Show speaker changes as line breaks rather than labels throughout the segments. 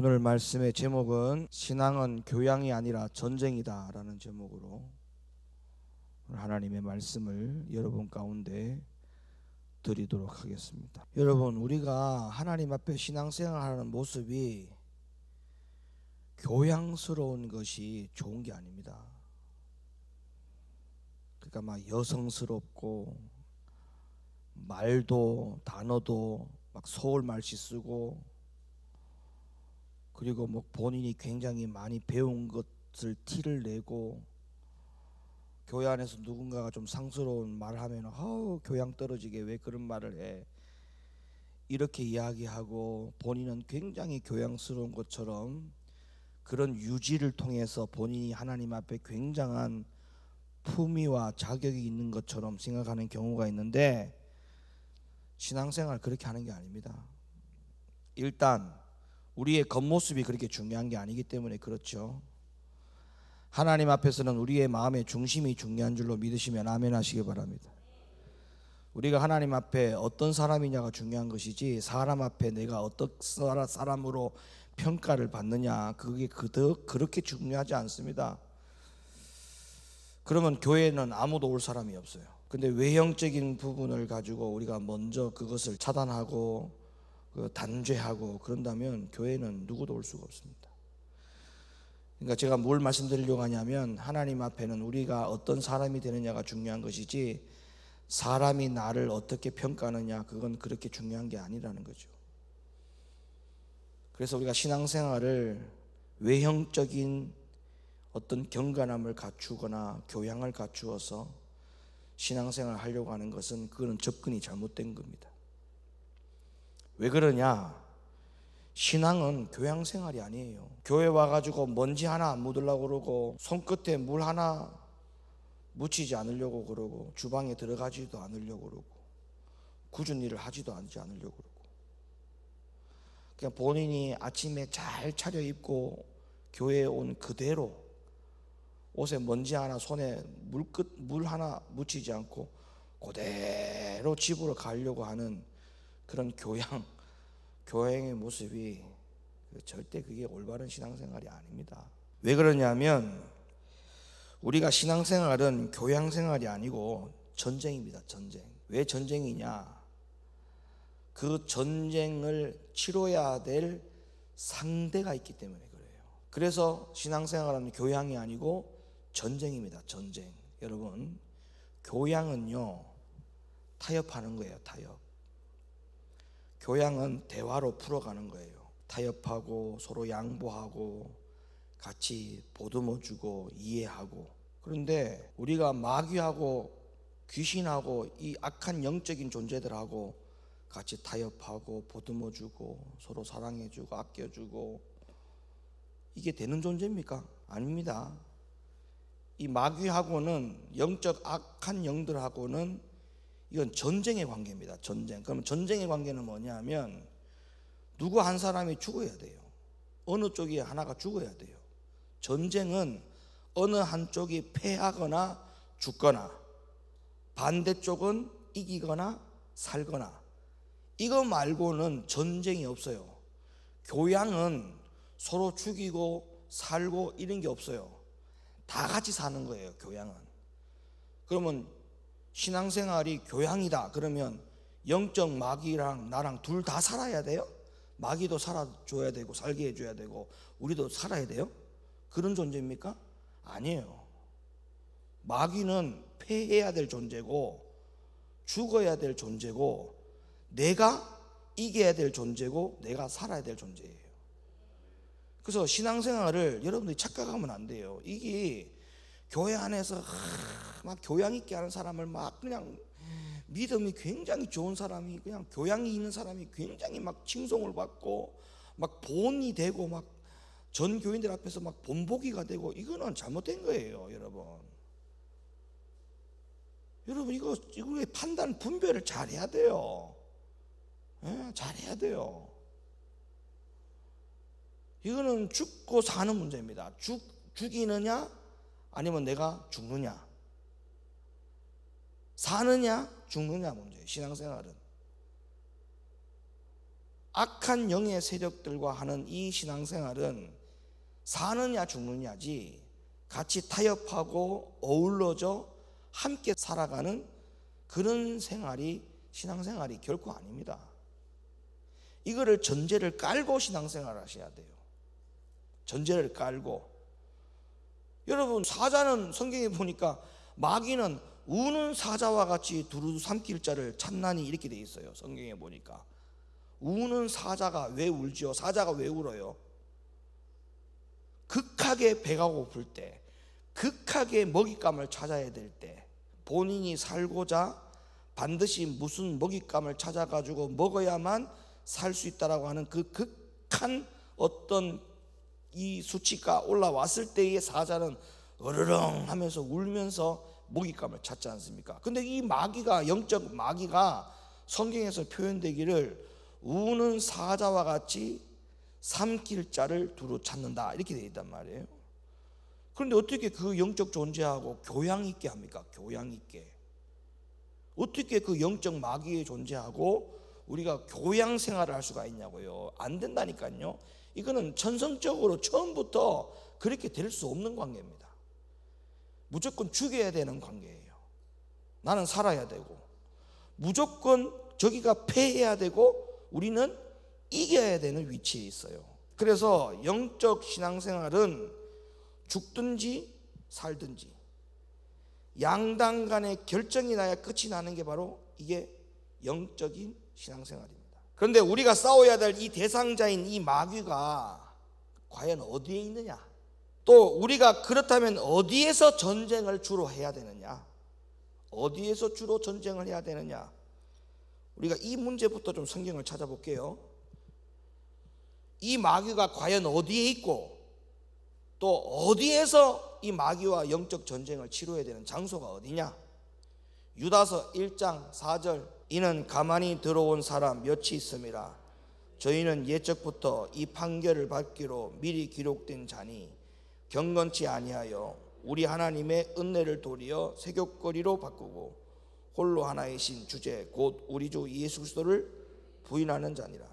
오늘 말씀의 제목은 신앙은 교양이 아니라 전쟁이다 라는 제목으로 하나님의 말씀을 여러분 가운데 드리도록 하겠습니다. 여러분, 우리가 하나님 앞에 신앙생활하는 모습이 교양스러운 것이 좋은 게 아닙니다. 그러니까 막 여성스럽고 말도 단어도 막 서울 말씨 쓰고, 그리고 뭐 본인이 굉장히 많이 배운 것을 티를 내고, 교회 안에서 누군가가 좀 상스러운 말을 하면 교양 떨어지게 왜 그런 말을 해, 이렇게 이야기하고 본인은 굉장히 교양스러운 것처럼 그런 유지를 통해서 본인이 하나님 앞에 굉장한 품위와 자격이 있는 것처럼 생각하는 경우가 있는데, 신앙생활 그렇게 하는 게 아닙니다. 일단 우리의 겉모습이 그렇게 중요한 게 아니기 때문에 그렇죠. 하나님 앞에서는 우리의 마음의 중심이 중요한 줄로 믿으시면 아멘 하시기 바랍니다. 우리가 하나님 앞에 어떤 사람이냐가 중요한 것이지, 사람 앞에 내가 어떤 사람으로 평가를 받느냐, 그게 그렇게 중요하지 않습니다. 그러면 교회는 아무도 올 사람이 없어요. 근데 외형적인 부분을 가지고 우리가 먼저 그것을 차단하고 단죄하고 그런다면 교회는 누구도 올 수가 없습니다. 그러니까 제가 뭘 말씀드리려고 하냐면, 하나님 앞에는 우리가 어떤 사람이 되느냐가 중요한 것이지 사람이 나를 어떻게 평가하느냐, 그건 그렇게 중요한 게 아니라는 거죠. 그래서 우리가 신앙생활을 외형적인 어떤 경건함을 갖추거나 교양을 갖추어서 신앙생활을 하려고 하는 것은, 그거는 접근이 잘못된 겁니다. 왜 그러냐? 신앙은 교양생활이 아니에요. 교회 와가지고 먼지 하나 안 묻으려고 그러고, 손끝에 물 하나 묻히지 않으려고 그러고, 주방에 들어가지도 않으려고 그러고, 굳은 일을 하지도 않으려고 그러고, 그냥 본인이 아침에 잘 차려입고 교회에 온 그대로, 옷에 먼지 하나, 손에 물 하나 묻히지 않고 그대로 집으로 가려고 하는 그런 교양의 모습이 절대 그게 올바른 신앙생활이 아닙니다. 왜 그러냐면, 우리가 신앙생활은 교양생활이 아니고 전쟁입니다. 전쟁. 왜 전쟁이냐? 그 전쟁을 치러야 될 상대가 있기 때문에 그래요. 그래서 신앙생활은 교양이 아니고 전쟁입니다. 전쟁. 여러분, 교양은요, 타협하는 거예요. 타협. 교양은 대화로 풀어가는 거예요. 타협하고 서로 양보하고 같이 보듬어주고 이해하고. 그런데 우리가 마귀하고 귀신하고 이 악한 영적인 존재들하고 같이 타협하고 보듬어주고 서로 사랑해주고 아껴주고, 이게 되는 존재입니까? 아닙니다. 이 마귀하고는, 영적 악한 영들하고는 이건 전쟁의 관계입니다. 전쟁. 그러면 전쟁의 관계는 뭐냐면, 누구 한 사람이 죽어야 돼요. 어느 쪽이 하나가 죽어야 돼요. 전쟁은 어느 한쪽이 패하거나 죽거나, 반대쪽은 이기거나 살거나, 이거 말고는 전쟁이 없어요. 교양은 서로 죽이고 살고 이런 게 없어요. 다 같이 사는 거예요, 교양은. 그러면 신앙생활이 교양이다 그러면 영적 마귀랑 나랑 둘 다 살아야 돼요? 마귀도 살아줘야 되고 살게 해줘야 되고 우리도 살아야 돼요? 그런 존재입니까? 아니에요. 마귀는 패해야 될 존재고 죽어야 될 존재고, 내가 이겨야 될 존재고 내가 살아야 될 존재예요. 그래서 신앙생활을 여러분들이 착각하면 안 돼요. 이게 교회 안에서 막 교양 있게 하는 사람을 막 그냥 믿음이 굉장히 좋은 사람이, 그냥 교양이 있는 사람이 굉장히 막 칭송을 받고 막 본이 되고 막 전 교인들 앞에서 막 본보기가 되고, 이거는 잘못된 거예요. 여러분 이거의 판단 분별을 잘해야 돼요. 잘해야 돼요. 이거는 죽고 사는 문제입니다. 죽이느냐 아니면 내가 죽느냐, 사느냐 죽느냐 문제예요. 신앙생활은. 악한 영의 세력들과 하는 이 신앙생활은 사느냐 죽느냐지 같이 타협하고 어우러져 함께 살아가는 그런 생활이 신앙생활이 결코 아닙니다. 이거를 전제를 깔고 신앙생활을 하셔야 돼요. 전제를 깔고. 여러분, 사자는 성경에 보니까 마귀는 우는 사자와 같이 두루 삼킬 자를 찾나니 이렇게 돼 있어요. 성경에 보니까 우는 사자가 왜 울지요? 사자가 왜 울어요? 극하게 배가 고플 때, 극하게 먹잇감을 찾아야 될 때, 본인이 살고자 반드시 무슨 먹잇감을 찾아가지고 먹어야만 살 수 있다라고 하는 그 극한 어떤 이 수치가 올라왔을 때의 사자는 어르렁 하면서 울면서 먹잇감을 찾지 않습니까? 근데 이 마귀가, 영적 마귀가 성경에서 표현되기를 우는 사자와 같이 삼킬 자를 두루 찾는다 이렇게 되어 있단 말이에요. 그런데 어떻게 그 영적 존재하고 교양 있게 합니까? 교양 있게. 어떻게 그 영적 마귀의 존재하고 우리가 교양 생활을 할 수가 있냐고요. 안 된다니까요. 이거는 천성적으로 처음부터 그렇게 될 수 없는 관계입니다. 무조건 죽여야 되는 관계예요. 나는 살아야 되고, 무조건 저기가 패해야 되고, 우리는 이겨야 되는 위치에 있어요. 그래서 영적 신앙생활은 죽든지 살든지 양당 간의 결정이 나야 끝이 나는 게 바로 이게 영적인 신앙생활입니다. 그런데 우리가 싸워야 될 이 대상자인 이 마귀가 과연 어디에 있느냐, 또 우리가 그렇다면 어디에서 전쟁을 주로 해야 되느냐, 어디에서 주로 전쟁을 해야 되느냐, 우리가 이 문제부터 좀 성경을 찾아볼게요. 이 마귀가 과연 어디에 있고 또 어디에서 이 마귀와 영적 전쟁을 치러야 되는 장소가 어디냐? 유다서 1장 4절, 이는 가만히 들어온 사람 몇이 있음이라. 저희는 옛적부터 이 판결을 받기로 미리 기록된 자니 경건치 아니하여 우리 하나님의 은혜를 도리어 세귑거리로 바꾸고 홀로 하나이신 주제 곧 우리 주 예수 그리스도를 부인하는 자니라.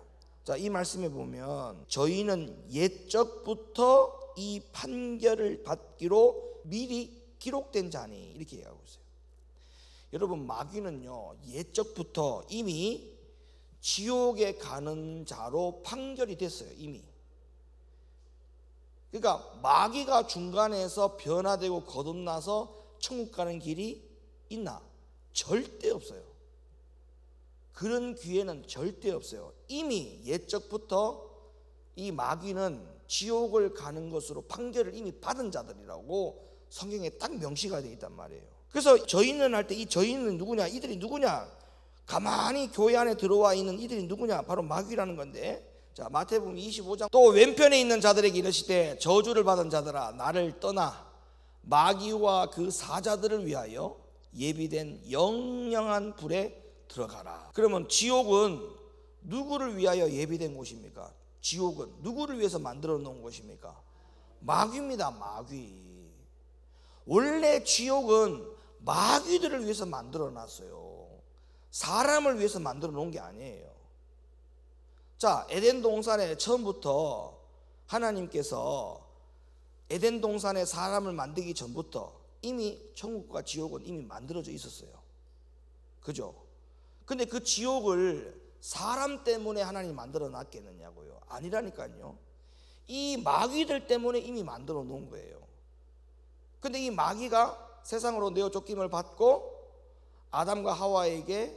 자, 이 말씀에 보면 저희는 옛적부터 이 판결을 받기로 미리 기록된 자니 이렇게 얘기하고 있어요. 여러분, 마귀는요 옛적부터 이미 지옥에 가는 자로 판결이 됐어요. 이미. 그러니까 마귀가 중간에서 변화되고 거듭나서 천국 가는 길이 있나? 절대 없어요. 그런 기회는 절대 없어요. 이미 옛적부터 이 마귀는 지옥을 가는 것으로 판결을 이미 받은 자들이라고 성경에 딱 명시가 되어 있단 말이에요. 그래서 저희는 할 때 이 저희는 누구냐? 이들이 누구냐? 가만히 교회 안에 들어와 있는 이들이 누구냐? 바로 마귀라는 건데, 자, 마태복음 25장, 또 왼편에 있는 자들에게 이르시되 저주를 받은 자들아 나를 떠나 마귀와 그 사자들을 위하여 예비된 영영한 불에 들어가라. 그러면 지옥은 누구를 위하여 예비된 곳입니까? 지옥은 누구를 위해서 만들어 놓은 곳입니까? 마귀입니다. 마귀. 원래 지옥은 마귀들을 위해서 만들어 놨어요. 사람을 위해서 만들어 놓은 게 아니에요. 자, 에덴 동산에 처음부터 하나님께서 에덴 동산에 사람을 만들기 전부터 이미 천국과 지옥은 이미 만들어져 있었어요. 그죠? 근데 그 지옥을 사람 때문에 하나님이 만들어 놨겠느냐고요? 아니라니까요. 이 마귀들 때문에 이미 만들어 놓은 거예요. 근데 이 마귀가 세상으로 내어 쫓김을 받고 아담과 하와에게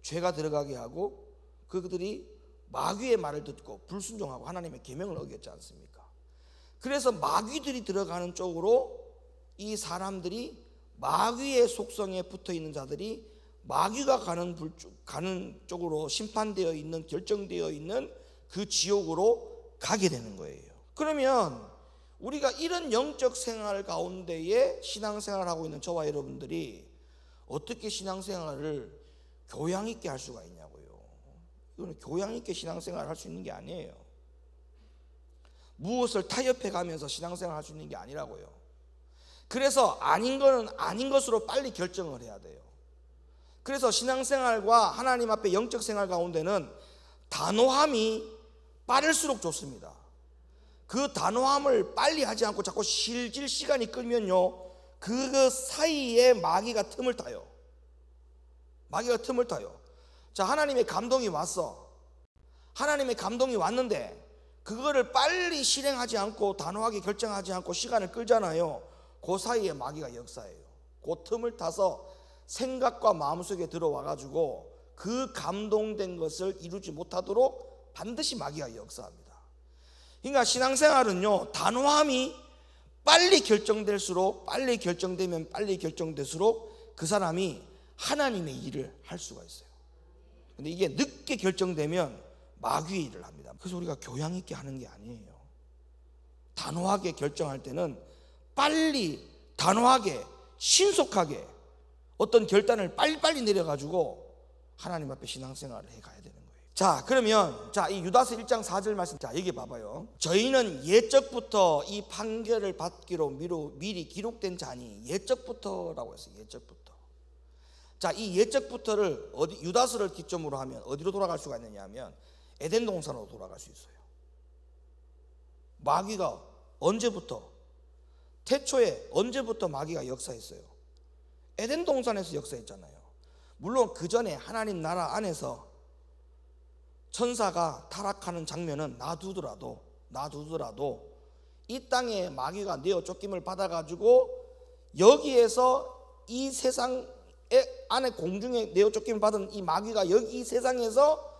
죄가 들어가게 하고 그들이 마귀의 말을 듣고 불순종하고 하나님의 계명을 어겼지 않습니까? 그래서 마귀들이 들어가는 쪽으로 이 사람들이, 마귀의 속성에 붙어 있는 자들이 마귀가 가는 쪽으로 심판되어 있는, 결정되어 있는 그 지옥으로 가게 되는 거예요. 그러면 우리가 이런 영적 생활 가운데에 신앙생활을 하고 있는 저와 여러분들이 어떻게 신앙생활을 교양 있게 할 수가 있냐고요. 이거는 교양 있게 신앙생활을 할 수 있는 게 아니에요. 무엇을 타협해 가면서 신앙생활을 할 수 있는 게 아니라고요. 그래서 아닌 거는 아닌 것으로 빨리 결정을 해야 돼요. 그래서 신앙생활과 하나님 앞에 영적 생활 가운데는 단호함이 빠를수록 좋습니다. 그 단호함을 빨리 하지 않고 자꾸 실질 시간이 끌면요, 그 사이에 마귀가 틈을 타요. 마귀가 틈을 타요. 자, 하나님의 감동이 왔어. 하나님의 감동이 왔는데 그거를 빨리 실행하지 않고 단호하게 결정하지 않고 시간을 끌잖아요. 그 사이에 마귀가 역사해요. 그 틈을 타서 생각과 마음속에 들어와 가지고 그 감동된 것을 이루지 못하도록 반드시 마귀가 역사합니다. 그러니까 신앙생활은요, 단호함이 빨리 결정될수록, 빨리 결정되면 빨리 결정될수록 그 사람이 하나님의 일을 할 수가 있어요. 근데 이게 늦게 결정되면 마귀의 일을 합니다. 그래서 우리가 교양 있게 하는 게 아니에요. 단호하게 결정할 때는 빨리, 단호하게, 신속하게 어떤 결단을 빨리빨리 내려가지고 하나님 앞에 신앙생활을 해가야 되는 거예요. 자, 그러면 자, 이 유다서 1장 4절 말씀, 자, 여기 봐봐요. 저희는 예적부터 이 판결을 받기로 미리 기록된 자니, 예적부터라고 했어요. 예적부터. 자, 이 예적부터를 유다서를 기점으로 하면 어디로 돌아갈 수가 있느냐 하면 에덴 동산으로 돌아갈 수 있어요. 마귀가 언제부터, 태초에 언제부터 마귀가 역사했어요? 에덴 동산에서 역사했잖아요. 물론 그 전에 하나님 나라 안에서 천사가 타락하는 장면은 놔두더라도 이 땅에 마귀가 내어 쫓김을 받아가지고 여기에서 이 세상 안에 공중에 내어 쫓김을 받은 이 마귀가 여기 이 세상에서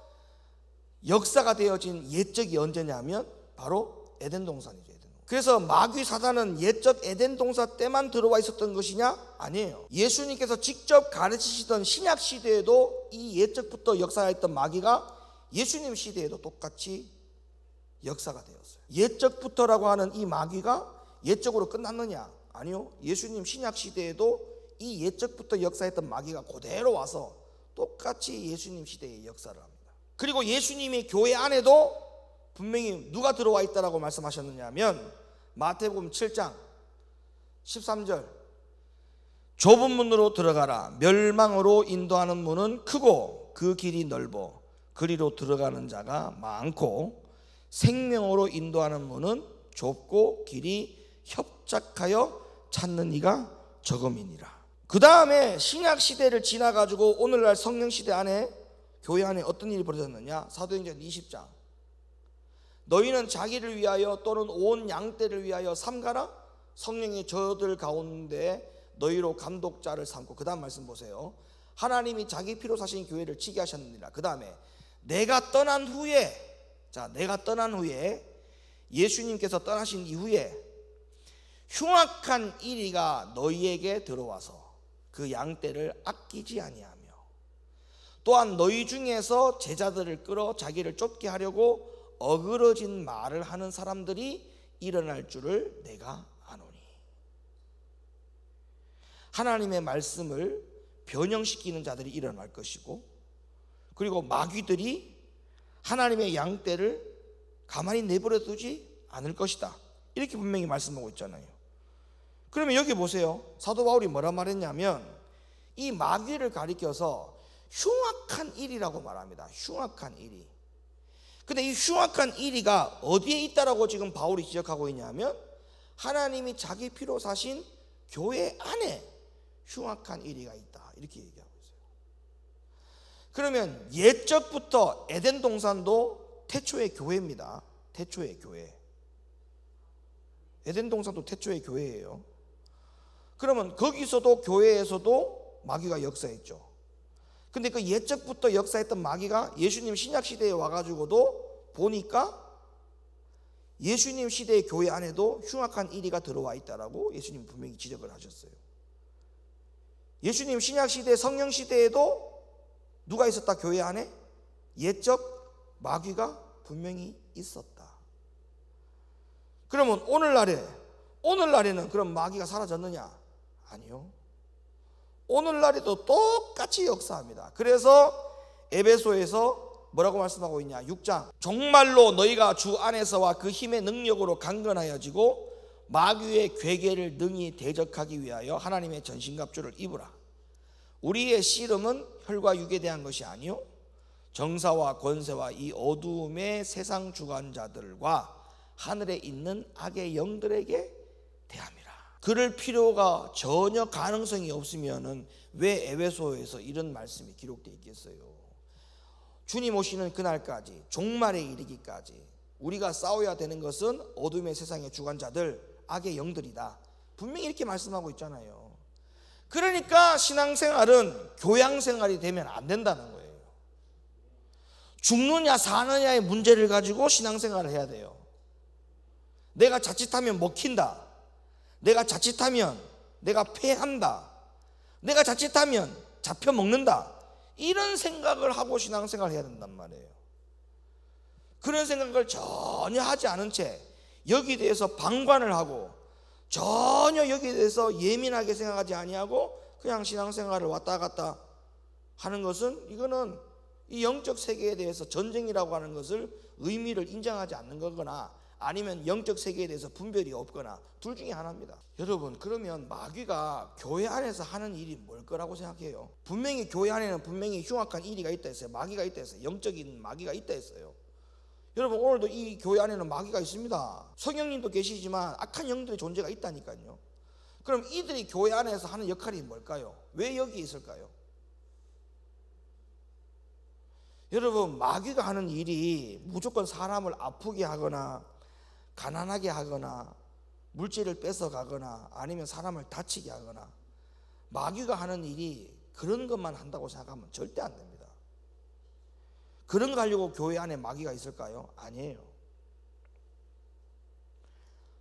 역사가 되어진 예적이 언제냐면 바로 에덴 동산이죠. 그래서 마귀 사단은 옛적 에덴 동산 때만 들어와 있었던 것이냐? 아니에요. 예수님께서 직접 가르치시던 신약 시대에도 이 옛적부터 역사했던 마귀가 예수님 시대에도 똑같이 역사가 되었어요. 옛적부터라고 하는 이 마귀가 옛적으로 끝났느냐? 아니요. 예수님 신약 시대에도 이 옛적부터 역사했던 마귀가 그대로 와서 똑같이 예수님 시대에 역사를 합니다. 그리고 예수님의 교회 안에도 분명히 누가 들어와 있다라고 말씀하셨느냐 하면 마태복음 7장 13절, 좁은 문으로 들어가라. 멸망으로 인도하는 문은 크고 그 길이 넓어 그리로 들어가는 자가 많고 생명으로 인도하는 문은 좁고 길이 협착하여 찾는 이가 적음이니라. 그 다음에 신약 시대를 지나가지고 오늘날 성령 시대 안에, 교회 안에 어떤 일이 벌어졌느냐? 사도행전 20장, 너희는 자기를 위하여 또는 온 양떼를 위하여 삼가라. 성령의 저들 가운데 너희로 감독자를 삼고, 그 다음 말씀 보세요. 하나님이 자기 피로 사신 교회를 치게 하셨느니라. 그 다음에 내가 떠난 후에, 자, 내가 떠난 후에, 예수님께서 떠나신 이후에 흉악한 이리가 너희에게 들어와서 그 양떼를 아끼지 아니하며 또한 너희 중에서 제자들을 끌어 자기를 쫓게 하려고 어그러진 말을 하는 사람들이 일어날 줄을 내가 아노니. 하나님의 말씀을 변형시키는 자들이 일어날 것이고, 그리고 마귀들이 하나님의 양떼를 가만히 내버려 두지 않을 것이다, 이렇게 분명히 말씀하고 있잖아요. 그러면 여기 보세요. 사도 바울이 뭐라 말했냐면 이 마귀를 가리켜서 흉악한 일이라고 말합니다. 흉악한 일이. 근데 이 흉악한 일이가 어디에 있다라고 지금 바울이 지적하고 있냐면 하나님이 자기 피로 사신 교회 안에 흉악한 일이가 있다, 이렇게 얘기하고 있어요. 그러면 옛적부터 에덴 동산도 태초의 교회입니다. 태초의 교회. 에덴 동산도 태초의 교회예요. 그러면 거기서도, 교회에서도 마귀가 역사했죠. 근데 그 옛적부터 역사했던 마귀가 예수님 신약 시대에 와가지고도 보니까 예수님 시대의 교회 안에도 흉악한 이리가 들어와 있다라고 예수님 분명히 지적을 하셨어요. 예수님 신약 시대, 성령 시대에도 누가 있었다? 교회 안에 옛적 마귀가 분명히 있었다. 그러면 오늘날에는 그럼 마귀가 사라졌느냐? 아니요. 오늘날에도 똑같이 역사합니다. 그래서 에베소에서 뭐라고 말씀하고 있냐? 6장, 정말로 너희가 주 안에서와 그 힘의 능력으로 강건하여지고 마귀의 괴계를 능히 대적하기 위하여 하나님의 전신갑주를 입으라. 우리의 씨름은 혈과 육에 대한 것이 아니요 정사와 권세와 이 어두움의 세상 주관자들과 하늘에 있는 악의 영들에게 대함이라. 그럴 필요가 전혀 가능성이 없으면은 왜 에베소에서 이런 말씀이 기록되어 있겠어요? 주님 오시는 그날까지, 종말에 이르기까지 우리가 싸워야 되는 것은 어둠의 세상의 주관자들, 악의 영들이다. 분명히 이렇게 말씀하고 있잖아요. 그러니까 신앙생활은 교양생활이 되면 안 된다는 거예요. 죽느냐 사느냐의 문제를 가지고 신앙생활을 해야 돼요. 내가 자칫하면 먹힌다, 내가 자칫하면 내가 패한다, 내가 자칫하면 잡혀먹는다, 이런 생각을 하고 신앙생활을 해야 된단 말이에요. 그런 생각을 전혀 하지 않은 채 여기에 대해서 방관을 하고 전혀 여기에 대해서 예민하게 생각하지 아니하고 그냥 신앙생활을 왔다 갔다 하는 것은, 이거는 이 영적 세계에 대해서 전쟁이라고 하는 것을 의미를 인정하지 않는 거거나 아니면 영적 세계에 대해서 분별이 없거나 둘 중에 하나입니다. 여러분, 그러면 마귀가 교회 안에서 하는 일이 뭘 거라고 생각해요? 분명히 교회 안에는 분명히 흉악한 일이가 있다 했어요. 마귀가 있다 했어요. 영적인 마귀가 있다 했어요. 여러분, 오늘도 이 교회 안에는 마귀가 있습니다. 성령님도 계시지만 악한 영들의 존재가 있다니까요. 그럼 이들이 교회 안에서 하는 역할이 뭘까요? 왜 여기 있을까요? 여러분, 마귀가 하는 일이 무조건 사람을 아프게 하거나 가난하게 하거나 물질을 뺏어가거나 아니면 사람을 다치게 하거나, 마귀가 하는 일이 그런 것만 한다고 생각하면 절대 안 됩니다. 그런 거 하려고 교회 안에 마귀가 있을까요? 아니에요.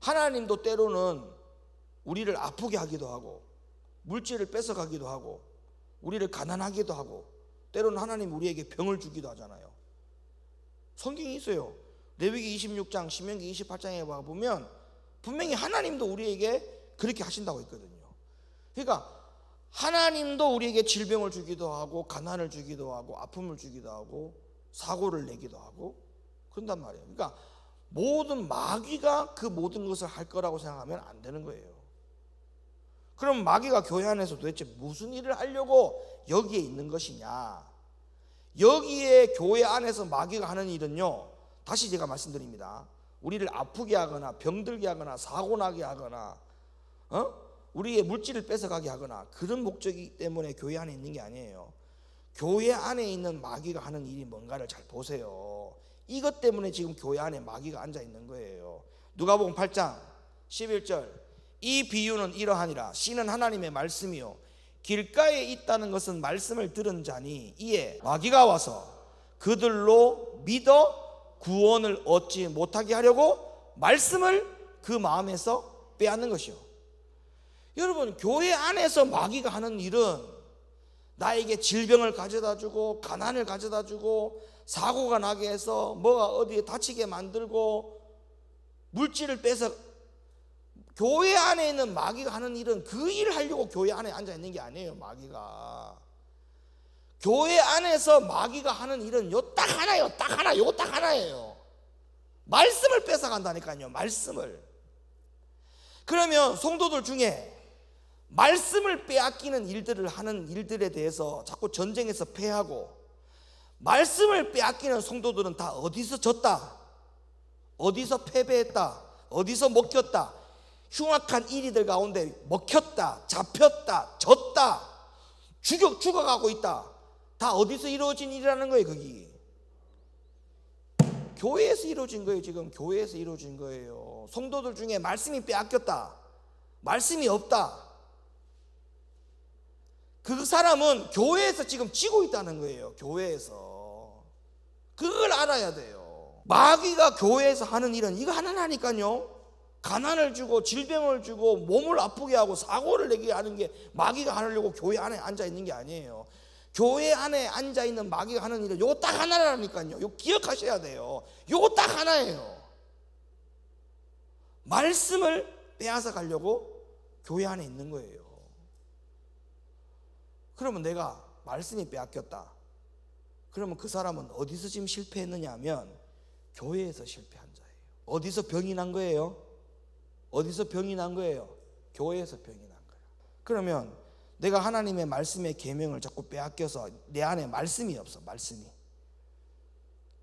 하나님도 때로는 우리를 아프게 하기도 하고 물질을 뺏어가기도 하고 우리를 가난하기도 하고 때로는 하나님 우리에게 병을 주기도 하잖아요. 성경이 있어요. 레위기 26장, 신명기 28장에 보면 분명히 하나님도 우리에게 그렇게 하신다고 했거든요. 그러니까 하나님도 우리에게 질병을 주기도 하고 가난을 주기도 하고 아픔을 주기도 하고 사고를 내기도 하고 그런단 말이에요. 그러니까 모든 마귀가 그 모든 것을 할 거라고 생각하면 안 되는 거예요. 그럼 마귀가 교회 안에서 도대체 무슨 일을 하려고 여기에 있는 것이냐? 여기에 교회 안에서 마귀가 하는 일은요, 다시 제가 말씀드립니다. 우리를 아프게 하거나 병들게 하거나 사고 나게 하거나 우리의 물질을 뺏어가게 하거나 그런 목적이기 때문에 교회 안에 있는 게 아니에요. 교회 안에 있는 마귀가 하는 일이 뭔가를 잘 보세요. 이것 때문에 지금 교회 안에 마귀가 앉아 있는 거예요. 누가복음 8장 11절, 이 비유는 이러하니라. 씨는 하나님의 말씀이요 길가에 있다는 것은 말씀을 들은 자니 이에 마귀가 와서 그들로 믿어 구원을 얻지 못하게 하려고 말씀을 그 마음에서 빼앗는 것이요. 여러분, 교회 안에서 마귀가 하는 일은 나에게 질병을 가져다 주고 가난을 가져다 주고 사고가 나게 해서 뭐가 어디에 다치게 만들고 물질을 빼서, 교회 안에 있는 마귀가 하는 일은 그 일을 하려고 교회 안에 앉아 있는 게 아니에요. 마귀가 교회 안에서 마귀가 하는 일은 요 딱 하나예요. 딱 하나, 요거 딱 하나예요. 말씀을 뺏어간다니까요. 말씀을. 그러면 성도들 중에 말씀을 빼앗기는 일들을 하는 일들에 대해서 자꾸 전쟁에서 패하고, 말씀을 빼앗기는 성도들은 다 어디서 졌다, 어디서 패배했다, 어디서 먹혔다, 흉악한 일이들 가운데 먹혔다, 잡혔다, 졌다, 죽어가고 있다. 다 어디서 이루어진 일이라는 거예요. 거기 교회에서 이루어진 거예요. 지금 교회에서 이루어진 거예요. 성도들 중에 말씀이 빼앗겼다, 말씀이 없다, 그 사람은 교회에서 지금 지고 있다는 거예요. 교회에서. 그걸 알아야 돼요. 마귀가 교회에서 하는 일은 이거 하나라니까요. 가난을 주고 질병을 주고 몸을 아프게 하고 사고를 내게 하는 게 마귀가 하려고 교회 안에 앉아 있는 게 아니에요. 교회 안에 앉아 있는 마귀가 하는 일은 요거 딱 하나라니까요. 요거 기억하셔야 돼요. 요거 딱 하나예요. 말씀을 빼앗아 가려고 교회 안에 있는 거예요. 그러면 내가 말씀이 빼앗겼다. 그러면 그 사람은 어디서 지금 실패했느냐 하면 교회에서 실패한 자예요. 어디서 병이 난 거예요? 어디서 병이 난 거예요? 교회에서 병이 난 거예요. 그러면 내가 하나님의 말씀의 계명을 자꾸 빼앗겨서 내 안에 말씀이 없어. 말씀이.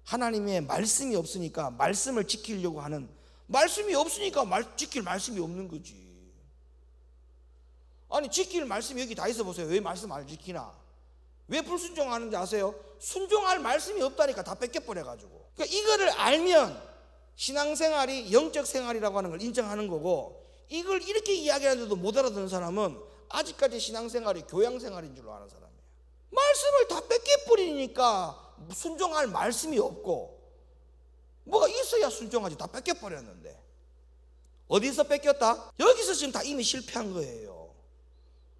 하나님의 말씀이 없으니까 말씀을 지키려고 하는, 말씀이 없으니까 지킬 말씀이 없는 거지. 아니 지킬 말씀이 여기 다 있어 보세요. 왜 말씀 안 지키나? 왜 불순종하는지 아세요? 순종할 말씀이 없다니까. 다 뺏겨버려가지고. 그러니까 이거를 알면 신앙생활이 영적 생활이라고 하는 걸 인정하는 거고, 이걸 이렇게 이야기하는데도 못 알아듣는 사람은 아직까지 신앙생활이 교양생활인 줄로 아는 사람이에요. 말씀을 다 뺏겨버리니까 순종할 말씀이 없고, 뭐가 있어야 순종하지. 다 뺏겨버렸는데. 어디서 뺏겼다? 여기서 지금 다 이미 실패한 거예요.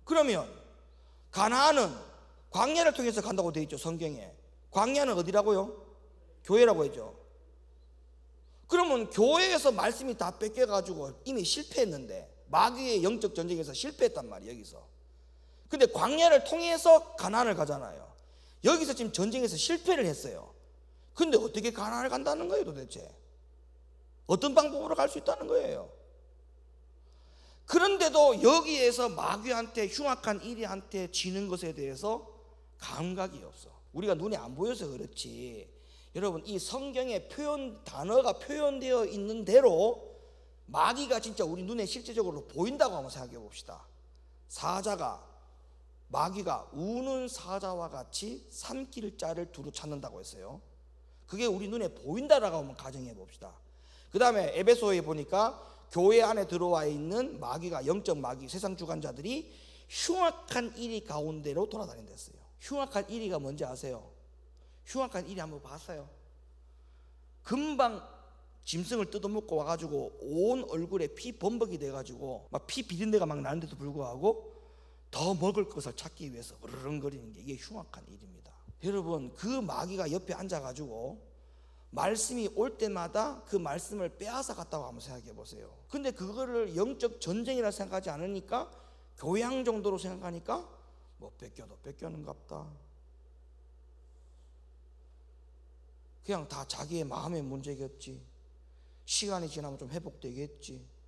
그러면 가나안은 광야를 통해서 간다고 되어 있죠, 성경에. 광야는 어디라고요? 교회라고 했죠. 그러면 교회에서 말씀이 다 뺏겨가지고 이미 실패했는데, 마귀의 영적 전쟁에서 실패했단 말이에요, 여기서. 근데 광야를 통해서 가나안을 가잖아요. 여기서 지금 전쟁에서 실패를 했어요. 근데 어떻게 가나안을 간다는 거예요, 도대체? 어떤 방법으로 갈 수 있다는 거예요? 그런데도 여기에서 마귀한테, 흉악한 이리한테 지는 것에 대해서 감각이 없어. 우리가 눈에 안 보여서 그렇지, 여러분 이 성경의 단어가 표현되어 있는 대로 마귀가 진짜 우리 눈에 실제적으로 보인다고 한번 생각해 봅시다. 마귀가 우는 사자와 같이 삼킬 자를 두루 찾는다고 했어요. 그게 우리 눈에 보인다라고 한번 가정해 봅시다. 그 다음에 에베소에 보니까 교회 안에 들어와 있는 마귀가, 영적 마귀, 세상 주관자들이 흉악한 이리 가운데로 돌아다닌댔어요. 흉악한 이리가 뭔지 아세요? 흉악한 이리 한번 봤어요? 금방 짐승을 뜯어먹고 와가지고 온 얼굴에 피 범벅이 돼가지고 막 피 비린내가 막 나는데도 불구하고 더 먹을 것을 찾기 위해서 으르렁거리는 게, 이게 흉악한 일입니다. 여러분, 그 마귀가 옆에 앉아가지고 말씀이 올 때마다 그 말씀을 빼앗아 갔다고 한번 생각해 보세요. 근데 그거를 영적 전쟁이라 생각하지 않으니까, 교양 정도로 생각하니까 뭐 뺏겨도 뺏겨는갑다, 그냥 다 자기의 마음의 문제겠지, 시간이 지나면 좀 회복되겠지,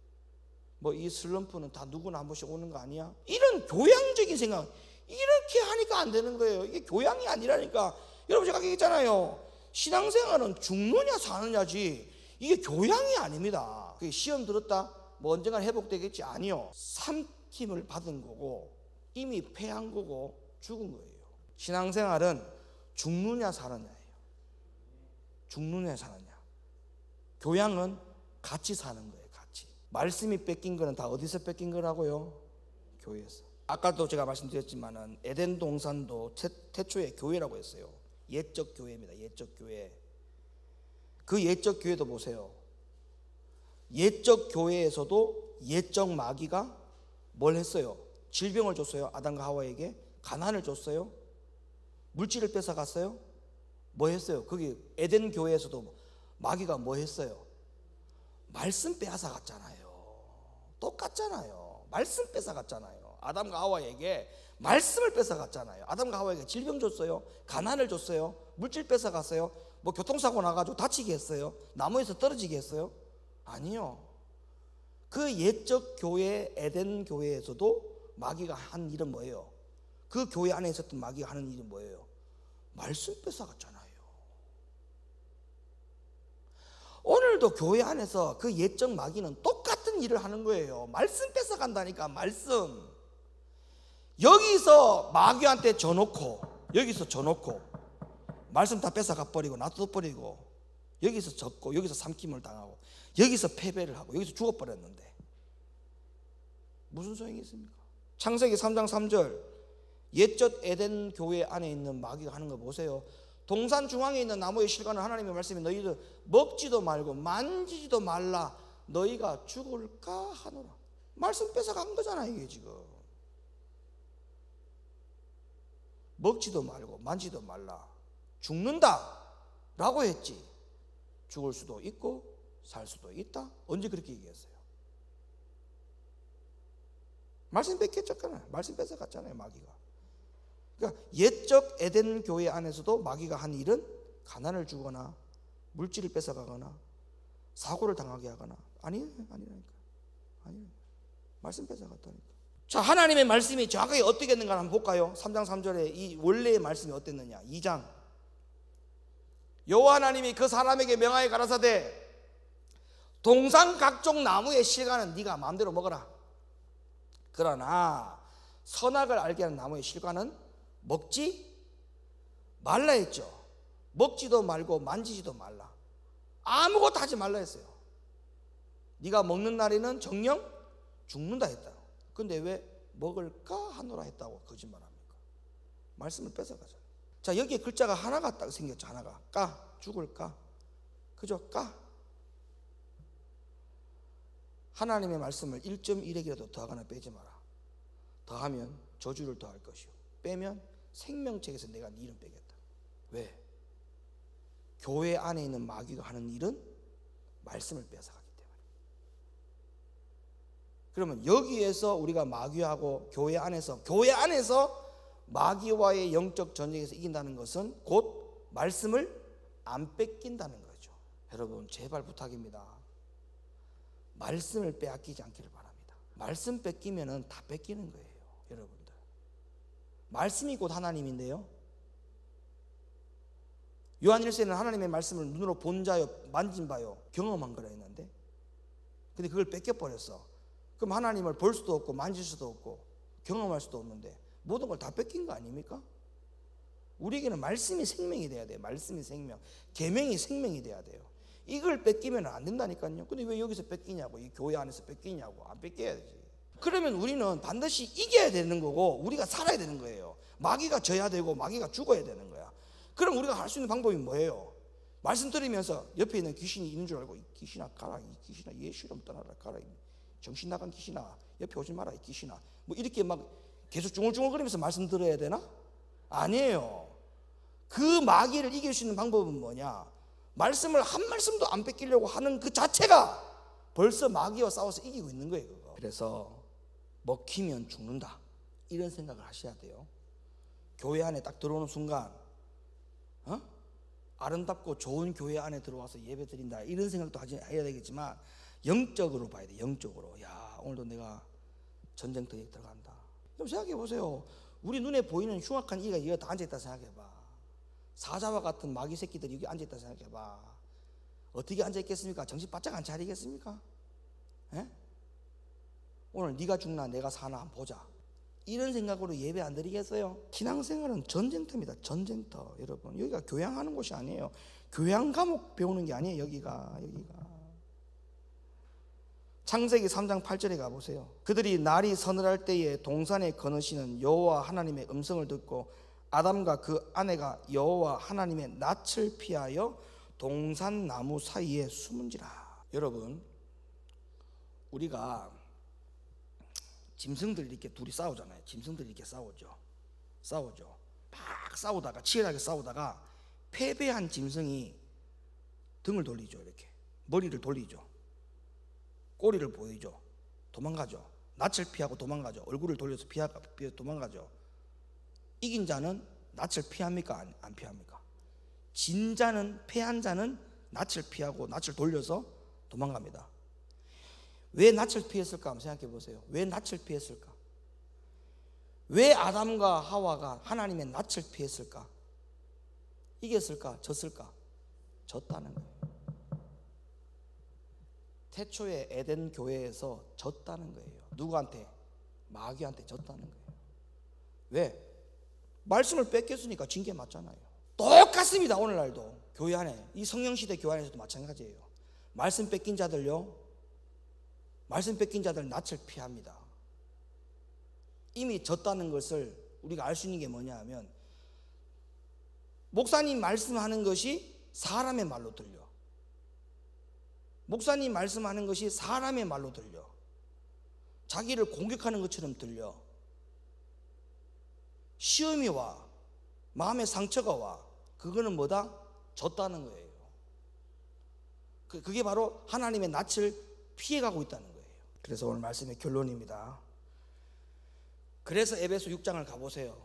뭐 이 슬럼프는 다 누구나 한 번씩 오는 거 아니야? 이런 교양적인 생각, 이렇게 하니까 안 되는 거예요. 이게 교양이 아니라니까. 여러분 제가 얘기했잖아요. 신앙생활은 죽느냐 사느냐지, 이게 교양이 아닙니다. 그게 시험 들었다 뭐 언젠가 회복되겠지, 아니요. 삼킴을 받은 거고 이미 패한 거고 죽은 거예요. 신앙생활은 죽느냐 사느냐예요. 죽느냐 사느냐. 교양은 같이 사는 거예요. 같이. 말씀이 뺏긴 거는 다 어디서 뺏긴 거라고요? 교회에서. 아까도 제가 말씀드렸지만은 에덴 동산도 태초에 교회라고 했어요. 예적 교회입니다. 예적 교회. 그 예적 교회도 보세요. 예적 교회에서도 예적 마귀가 뭘 했어요? 질병을 줬어요. 아담과 하와에게. 가난을 줬어요. 물질을 뺏어갔어요. 뭐 했어요? 거기 에덴 교회에서도 마귀가 뭐 했어요? 말씀 빼앗아갔잖아요. 똑같잖아요. 말씀 뺏어갔잖아요. 아담과 하와에게 말씀을 뺏어갔잖아요. 아담과 하와에게 질병 줬어요. 가난을 줬어요. 물질 뺏어갔어요. 뭐 교통사고 나가지고 다치게 했어요. 나무에서 떨어지게 했어요. 아니요. 그 옛적 교회, 에덴 교회에서도 마귀가 한 일은 뭐예요? 그 교회 안에 있었던 마귀가 하는 일이 뭐예요? 말씀 뺏어갔잖아요. 오늘도 교회 안에서 그 옛적 마귀는 똑같은 일을 하는 거예요. 말씀 뺏어간다니까. 말씀. 여기서 마귀한테 져놓고, 여기서 져놓고 말씀 다 뺏어가 버리고 놔둬버리고, 여기서 졌고, 여기서 삼킴을 당하고, 여기서 패배를 하고, 여기서 죽어버렸는데 무슨 소용이 있습니까? 창세기 3장 3절 옛적 에덴 교회 안에 있는 마귀가 하는 거 보세요. 동산 중앙에 있는 나무의 실과는 하나님의 말씀이 너희들 먹지도 말고 만지지도 말라, 너희가 죽을까 하노라. 말씀 뺏어간 거잖아요. 이게 지금 먹지도 말고 만지도 말라, 죽는다 라고 했지. 죽을 수도 있고 살 수도 있다. 언제 그렇게 얘기했어요? 말씀 뺏겼잖아요. 말씀 뺏어갔잖아요, 마귀가. 그러니까 옛적 에덴 교회 안에서도 마귀가 한 일은 가난을 주거나 물질을 뺏어가거나 사고를 당하게 하거나, 아니라니까. 말씀 뺏어갔다니까. 자, 하나님의 말씀이 정확하게 어떻게 했는가 한번 볼까요? 3장 3절에 이 원래의 말씀이 어땠느냐. 2장 여호와 하나님이 그 사람에게 명하여 가라사대 동산 각종 나무의 실과는 네가 마음대로 먹어라. 그러나 선악을 알게 하는 나무의 실과는 먹지 말라 했죠. 먹지도 말고 만지지도 말라. 아무것도 하지 말라 했어요. 네가 먹는 날에는 정령 죽는다 했다. 근데 왜 먹을까 하노라 했다고 거짓말합니까? 말씀을 뺏어가잖아요. 자, 여기에 글자가 하나가 딱 생겼죠. 하나가 까, 죽을까, 그죠? 까. 하나님의 말씀을 1.1핵이라도 더하거나 빼지 마라. 더하면 저주를 더할 것이요, 빼면 생명책에서 내가 네 이름 빼겠다. 왜? 교회 안에 있는 마귀가 하는 일은 말씀을 뺏어가기 때문에. 그러면 여기에서 우리가 마귀하고 교회 안에서 마귀와의 영적 전쟁에서 이긴다는 것은 곧 말씀을 안 뺏긴다는 거죠. 여러분, 제발 부탁입니다. 말씀을 빼앗기지 않기를 바랍니다. 말씀 뺏기면은 다 뺏기는 거예요, 여러분들. 말씀이 곧 하나님인데요. 요한일서에는 하나님의 말씀을 눈으로 본 자요, 만진 바요, 경험한 거라 했는데, 근데 그걸 뺏겨버렸어. 그럼 하나님을 볼 수도 없고 만질 수도 없고 경험할 수도 없는데 모든 걸 다 뺏긴 거 아닙니까? 우리에게는 말씀이 생명이 돼야 돼요. 말씀이 생명, 계명이 생명이 돼야 돼요. 이걸 뺏기면 안 된다니까요. 근데 왜 여기서 뺏기냐고, 이 교회 안에서 뺏기냐고. 안 뺏겨야지. 그러면 우리는 반드시 이겨야 되는 거고 우리가 살아야 되는 거예요. 마귀가 져야 되고 마귀가 죽어야 되는 거야. 그럼 우리가 할 수 있는 방법이 뭐예요? 말씀 들으면서 옆에 있는 귀신이 있는 줄 알고, 이 귀신아 가라, 이 귀신아 예수 이름 떠나라, 가라, 정신 나간 귀신아 옆에 오지 마라, 이 귀신아. 뭐 이렇게 막 계속 중얼중얼거리면서 말씀 들어야 되나? 아니에요. 그 마귀를 이길 수 있는 방법은 뭐냐? 말씀을 한 말씀도 안 뺏기려고 하는 그 자체가 벌써 마귀와 싸워서 이기고 있는 거예요, 그거. 그래서 먹히면 죽는다, 이런 생각을 하셔야 돼요. 교회 안에 딱 들어오는 순간 아름답고 좋은 교회 안에 들어와서 예배 드린다, 이런 생각도 해야 되겠지만 영적으로 봐야 돼. 영적으로. 야, 오늘도 내가 전쟁터에 들어간다. 좀 생각해 보세요. 우리 눈에 보이는 흉악한 이가 여기 다 앉아있다 생각해 봐. 사자와 같은 마귀 새끼들이 여기 앉아있다 생각해 봐. 어떻게 앉아있겠습니까? 정신 바짝 안 차리겠습니까? 에? 오늘 네가 죽나 내가 사나 한번 보자, 이런 생각으로 예배 안 드리겠어요? 신앙생활은 전쟁터입니다. 전쟁터. 여러분, 여기가 교양하는 곳이 아니에요. 교양 과목 배우는 게 아니에요. 여기가. 창세기 3장 8절에 가보세요. 그들이 날이 서늘할 때에 동산에 거느시는 여호와 하나님의 음성을 듣고 아담과 그 아내가 여호와 하나님의 낯을 피하여 동산 나무 사이에 숨은지라. 여러분, 우리가 짐승들이 이렇게 둘이 싸우잖아요. 짐승들이 이렇게 싸우죠. 막 싸우다가, 치열하게 싸우다가 패배한 짐승이 등을 돌리죠. 이렇게 머리를 돌리죠. 꼬리를 보이죠. 도망가죠. 낯을 피하고 도망가죠. 얼굴을 돌려서 피하고 도망가죠. 이긴 자는 낯을 피합니까? 안 피합니까? 진 자는, 패한 자는 낯을 피하고 낯을 돌려서 도망갑니다. 왜 낯을 피했을까 한번 생각해 보세요. 왜 낯을 피했을까? 왜 아담과 하와가 하나님의 낯을 피했을까? 이겼을까? 졌을까? 졌다는 거예요. 태초에 에덴 교회에서 졌다는 거예요. 누구한테? 마귀한테 졌다는 거예요. 왜? 말씀을 뺏겼으니까 진 게 맞잖아요. 똑같습니다. 오늘날도 교회 안에, 이 성령시대 교회 안에서도 마찬가지예요. 말씀 뺏긴 자들요, 말씀 뺏긴 자들 낯을 피합니다. 이미 졌다는 것을 우리가 알 수 있는 게 뭐냐 하면, 목사님 말씀하는 것이 사람의 말로 들려. 목사님 말씀하는 것이 사람의 말로 들려. 자기를 공격하는 것처럼 들려. 시험이 와, 마음의 상처가 와. 그거는 뭐다? 졌다는 거예요. 그게 바로 하나님의 낯을 피해가고 있다는 거예요. 그래서 오늘 말씀의 결론입니다. 그래서 에베소 6장을 가보세요.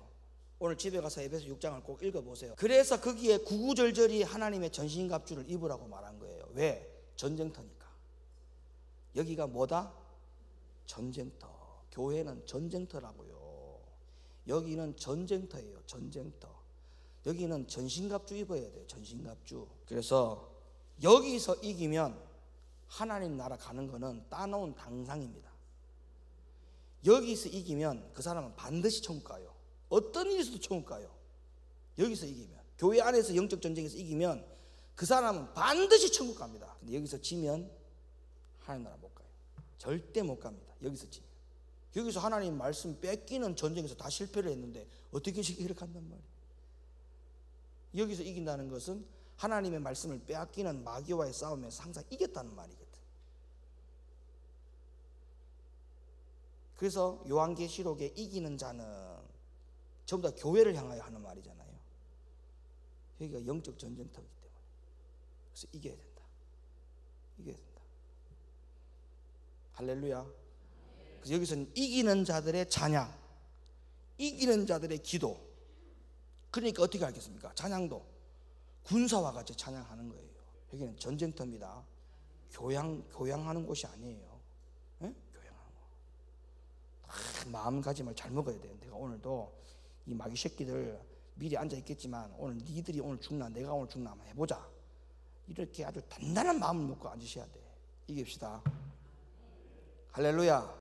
오늘 집에 가서 에베소 6장을 꼭 읽어보세요. 그래서 거기에 구구절절히 하나님의 전신갑주를 입으라고 말한 거예요. 왜? 전쟁터니까. 여기가 뭐다? 전쟁터. 교회는 전쟁터라고요. 여기는 전쟁터예요. 전쟁터. 여기는 전신갑주 입어야 돼요. 전신갑주. 그래서 여기서 이기면 하나님 나라 가는 거는 따놓은 당상입니다. 여기서 이기면 그 사람은 반드시 천국 가요. 어떤 일이 있어도 천국 가요. 여기서 이기면, 교회 안에서 영적 전쟁에서 이기면 그 사람은 반드시 천국 갑니다. 근데 여기서 지면 하나님 나라 못 가요. 절대 못 갑니다. 여기서 지면. 여기서 하나님 말씀 뺏기는 전쟁에서 다 실패를 했는데 어떻게 이렇게 간단 말이에요. 여기서 이긴다는 것은 하나님의 말씀을 빼앗기는 마귀와의 싸움에서 항상 이겼다는 말이거든. 그래서 요한계시록에 이기는 자는 전부 다 교회를 향하여 하는 말이잖아요. 여기가 영적 전쟁터이기 때문에. 그래서 이겨야 된다. 이겨야 된다. 할렐루야. 그래서 여기서는 이기는 자들의 찬양, 이기는 자들의 기도. 그러니까 어떻게 알겠습니까? 찬양도 군사와 같이 찬양하는 거예요. 여기는 전쟁터입니다. 교양하는 곳이 아니에요. 네? 교양하는 거. 마음가짐을 잘 먹어야 돼요. 내가 오늘도 이 마귀 새끼들 미리 앉아 있겠지만 오늘 니들이 오늘 죽나 내가 오늘 죽나 한번 해보자. 이렇게 아주 단단한 마음을 먹고 앉으셔야 돼. 이깁시다. 할렐루야.